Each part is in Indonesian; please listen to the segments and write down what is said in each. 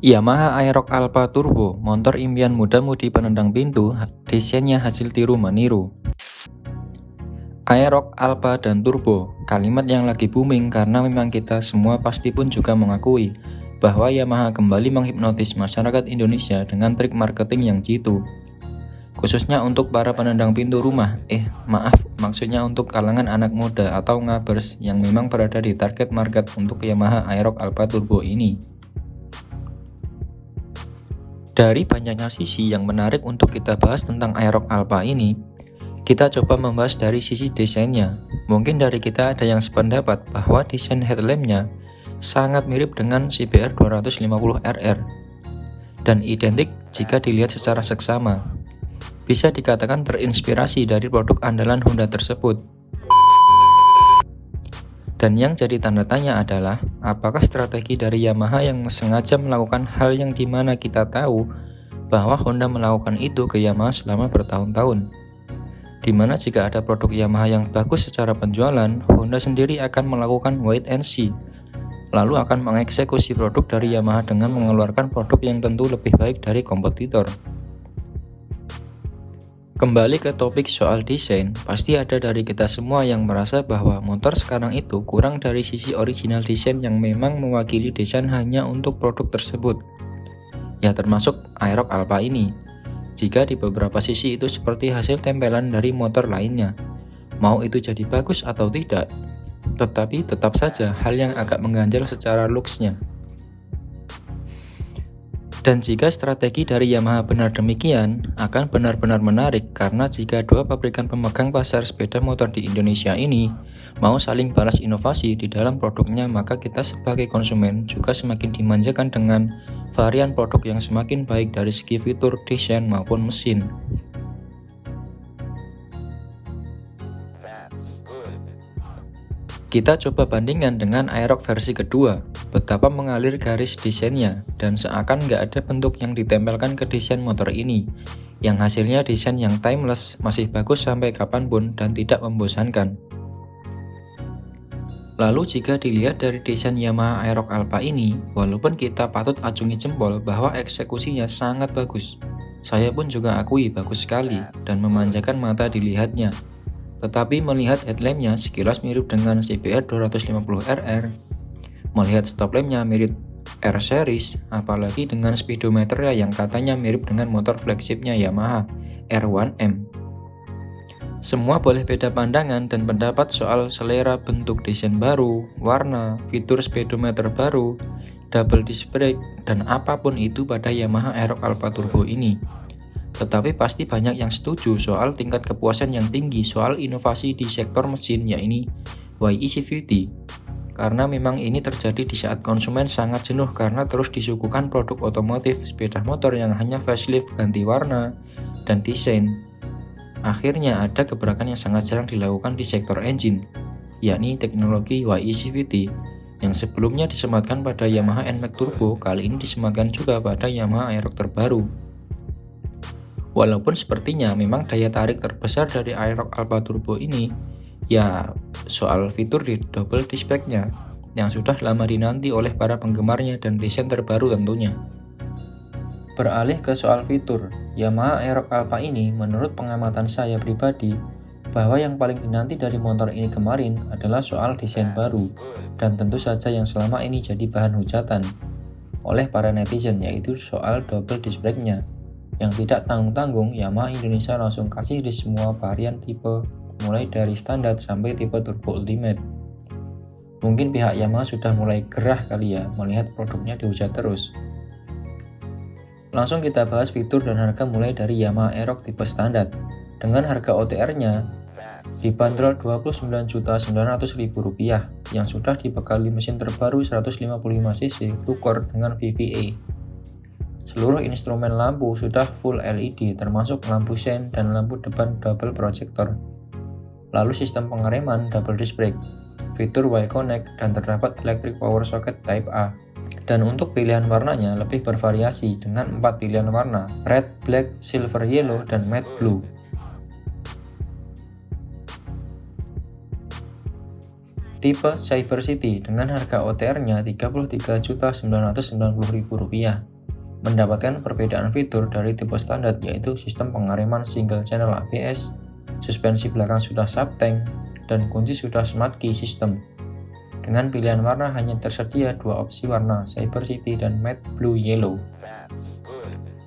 Yamaha Aerox Alpha Turbo, motor impian muda-mudi penendang pintu, desainnya hasil tiru meniru. Aerox Alpha dan Turbo, kalimat yang lagi booming karena memang kita semua pasti pun juga mengakui bahwa Yamaha kembali menghipnotis masyarakat Indonesia dengan trik marketing yang jitu. Khususnya untuk para penendang pintu rumah, maksudnya untuk kalangan anak muda atau ngabers yang memang berada di target market untuk Yamaha Aerox Alpha Turbo ini. Dari banyaknya sisi yang menarik untuk kita bahas tentang Aerox Alpha ini, kita coba membahas dari sisi desainnya. Mungkin dari kita ada yang sependapat bahwa desain headlampnya sangat mirip dengan CBR 250RR dan identik jika dilihat secara seksama. Bisa dikatakan terinspirasi dari produk andalan Honda tersebut. Dan yang jadi tanda tanya adalah, apakah strategi dari Yamaha yang sengaja melakukan hal yang dimana kita tahu bahwa Honda melakukan itu ke Yamaha selama bertahun-tahun. Dimana jika ada produk Yamaha yang bagus secara penjualan, Honda sendiri akan melakukan wait and see, lalu akan mengeksekusi produk dari Yamaha dengan mengeluarkan produk yang tentu lebih baik dari kompetitor. Kembali ke topik soal desain, pasti ada dari kita semua yang merasa bahwa motor sekarang itu kurang dari sisi original desain yang memang mewakili desain hanya untuk produk tersebut. Ya termasuk Aerox Alpha ini. Jika di beberapa sisi itu seperti hasil tempelan dari motor lainnya, mau itu jadi bagus atau tidak, tetapi tetap saja hal yang agak mengganjal secara looks-nya. Dan jika strategi dari Yamaha benar demikian, akan benar-benar menarik karena jika dua pabrikan pemegang pasar sepeda motor di Indonesia ini mau saling balas inovasi di dalam produknya, maka kita sebagai konsumen juga semakin dimanjakan dengan varian produk yang semakin baik dari segi fitur, desain, maupun mesin. Kita coba bandingkan dengan Aerox versi kedua, betapa mengalir garis desainnya, dan seakan nggak ada bentuk yang ditempelkan ke desain motor ini, yang hasilnya desain yang timeless, masih bagus sampai kapanpun dan tidak membosankan. Lalu jika dilihat dari desain Yamaha Aerox Alpha ini, walaupun kita patut acungi jempol bahwa eksekusinya sangat bagus, saya pun juga akui bagus sekali dan memanjakan mata dilihatnya. Tetapi melihat headlampnya sekilas mirip dengan CBR 250RR, melihat stop lampnya mirip R-Series, apalagi dengan speedometernya yang katanya mirip dengan motor flagshipnya Yamaha, R1M. Semua boleh beda pandangan dan pendapat soal selera bentuk desain baru, warna, fitur speedometer baru, double disc brake, dan apapun itu pada Yamaha Aerox Alpha Turbo ini. Tetapi pasti banyak yang setuju soal tingkat kepuasan yang tinggi soal inovasi di sektor mesin, yaitu YECVT. Karena memang ini terjadi di saat konsumen sangat jenuh karena terus disuguhkan produk otomotif sepeda motor yang hanya facelift, ganti warna, dan desain. Akhirnya ada gebrakan yang sangat jarang dilakukan di sektor engine, yakni teknologi YECVT, yang sebelumnya disematkan pada Yamaha NMAX Turbo, kali ini disematkan juga pada Yamaha Aerox terbaru. Walaupun sepertinya memang daya tarik terbesar dari Aerox Alpha Turbo ini ya soal fitur di double disc brake-nya yang sudah lama dinanti oleh para penggemarnya dan desain terbaru tentunya. Beralih ke soal fitur, Yamaha Aerox Alpha ini menurut pengamatan saya pribadi bahwa yang paling dinanti dari motor ini kemarin adalah soal desain baru dan tentu saja yang selama ini jadi bahan hujatan oleh para netizen, yaitu soal double disc brake-nya. Yang tidak tanggung-tanggung, Yamaha Indonesia langsung kasih di semua varian tipe mulai dari standar sampai tipe turbo ultimate. Mungkin pihak Yamaha sudah mulai gerah kali ya melihat produknya dihujat terus. Langsung kita bahas fitur dan harga mulai dari Yamaha Aerox tipe standar. Dengan harga OTR-nya dibanderol Rp29.900.000 yang sudah dibekali mesin terbaru 155cc Blue Core dengan VVA. Seluruh instrumen lampu sudah full LED termasuk lampu sein dan lampu depan double projector. Lalu sistem pengereman double disc brake, fitur Y-Connect, dan terdapat electric power socket Type A. Dan untuk pilihan warnanya lebih bervariasi dengan 4 pilihan warna, red, black, silver yellow, dan matte blue. Tipe Cyber City dengan harga OTR-nya Rp33.990.000. mendapatkan perbedaan fitur dari tipe standar, yaitu sistem pengereman single channel ABS, suspensi belakang sudah subtank, dan kunci sudah smart key system. Dengan pilihan warna hanya tersedia dua opsi warna, Cyber City dan Matte Blue Yellow.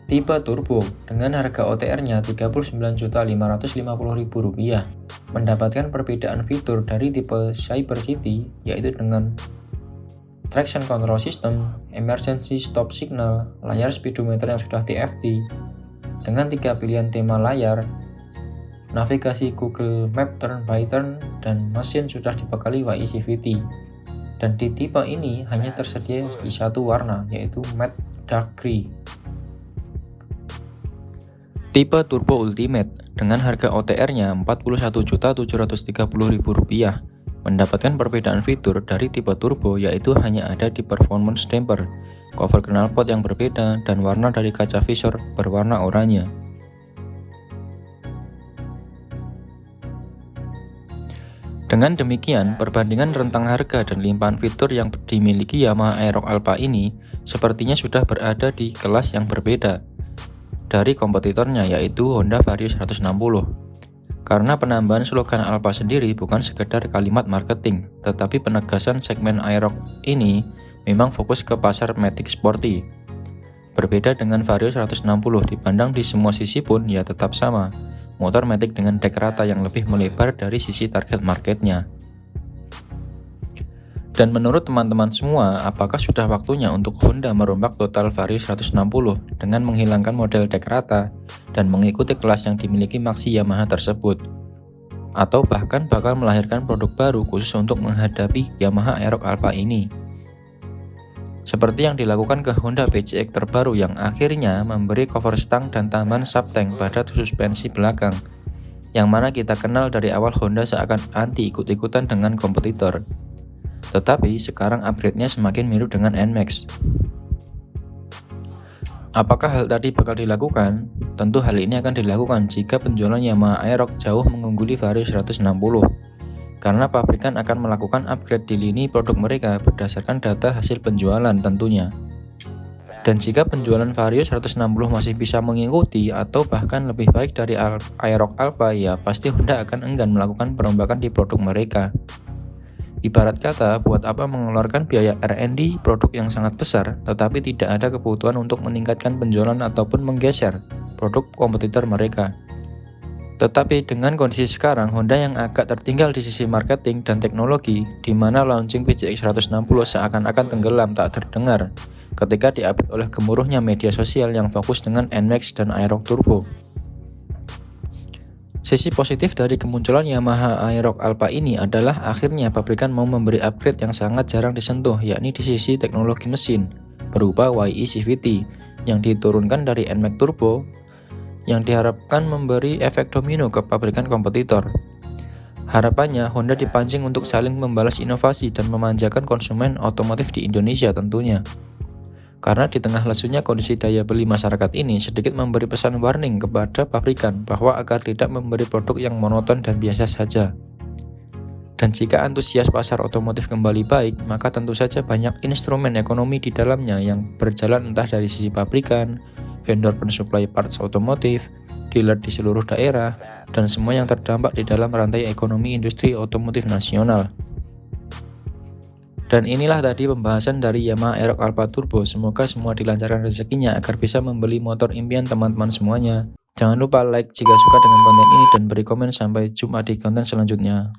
Tipe Turbo dengan harga OTR-nya Rp39.550.000 mendapatkan perbedaan fitur dari tipe Cyber City, yaitu dengan traction control system, emergency stop signal, layar speedometer yang sudah TFT, dengan 3 pilihan tema layar, navigasi Google Map turn by turn, dan mesin sudah dibekali YECVT. Dan di tipe ini hanya tersedia di satu warna, yaitu Matte Dark Grey. Tipe Turbo Ultimate dengan harga OTR-nya Rp41.730.000 mendapatkan perbedaan fitur dari tipe turbo, yaitu hanya ada di performance damper, cover knalpot yang berbeda, dan warna dari kaca visor berwarna oranye. Dengan demikian, perbandingan rentang harga dan limpahan fitur yang dimiliki Yamaha Aerox Alpha ini sepertinya sudah berada di kelas yang berbeda dari kompetitornya, yaitu Honda Vario 160. Karena penambahan slogan Alpha sendiri bukan sekedar kalimat marketing, tetapi penegasan segmen Aerox ini memang fokus ke pasar matic sporty. Berbeda dengan Vario 160, dipandang di semua sisi pun ya tetap sama, motor matic dengan dek rata yang lebih melebar dari sisi target marketnya. Dan menurut teman-teman semua, apakah sudah waktunya untuk Honda merombak total Vario 160 dengan menghilangkan model dek rata dan mengikuti kelas yang dimiliki Maxi Yamaha tersebut? Atau bahkan bakal melahirkan produk baru khusus untuk menghadapi Yamaha Aerox Alpha ini? Seperti yang dilakukan ke Honda PCX terbaru yang akhirnya memberi cover stang dan tambahan subtank pada suspensi belakang, yang mana kita kenal dari awal Honda seakan anti ikut-ikutan dengan kompetitor. Tetapi sekarang upgrade-nya semakin mirip dengan NMAX. Apakah hal tadi bakal dilakukan? Tentu hal ini akan dilakukan jika penjualan Yamaha Aerox jauh mengungguli Vario 160. Karena pabrikan akan melakukan upgrade di lini produk mereka berdasarkan data hasil penjualan tentunya. Dan jika penjualan Vario 160 masih bisa mengikuti atau bahkan lebih baik dari Aerox Alpha, ya pasti Honda akan enggan melakukan perombakan di produk mereka. Ibarat kata, buat apa mengeluarkan biaya R&D produk yang sangat besar, tetapi tidak ada kebutuhan untuk meningkatkan penjualan ataupun menggeser produk kompetitor mereka. Tetapi dengan kondisi sekarang, Honda yang agak tertinggal di sisi marketing dan teknologi, di mana launching PCX 160 seakan-akan tenggelam tak terdengar ketika diupdate oleh gemuruhnya media sosial yang fokus dengan NMAX dan Aerox Turbo. Sisi positif dari kemunculan Yamaha Aerox Alpha ini adalah akhirnya pabrikan mau memberi upgrade yang sangat jarang disentuh, yakni di sisi teknologi mesin, berupa YECVT yang diturunkan dari NMAX Turbo, yang diharapkan memberi efek domino ke pabrikan kompetitor. Harapannya Honda dipancing untuk saling membalas inovasi dan memanjakan konsumen otomotif di Indonesia tentunya. Karena di tengah lesunya kondisi daya beli masyarakat ini sedikit memberi pesan warning kepada pabrikan bahwa agar tidak memberi produk yang monoton dan biasa saja. Dan jika antusias pasar otomotif kembali baik, maka tentu saja banyak instrumen ekonomi di dalamnya yang berjalan entah dari sisi pabrikan, vendor pensuplai parts otomotif, dealer di seluruh daerah, dan semua yang terdampak di dalam rantai ekonomi industri otomotif nasional. Dan inilah tadi pembahasan dari Yamaha Aerox Alpha Turbo. Semoga semua dilancarkan rezekinya agar bisa membeli motor impian teman-teman semuanya. Jangan lupa like jika suka dengan konten ini dan beri komen. Sampai jumpa di konten selanjutnya.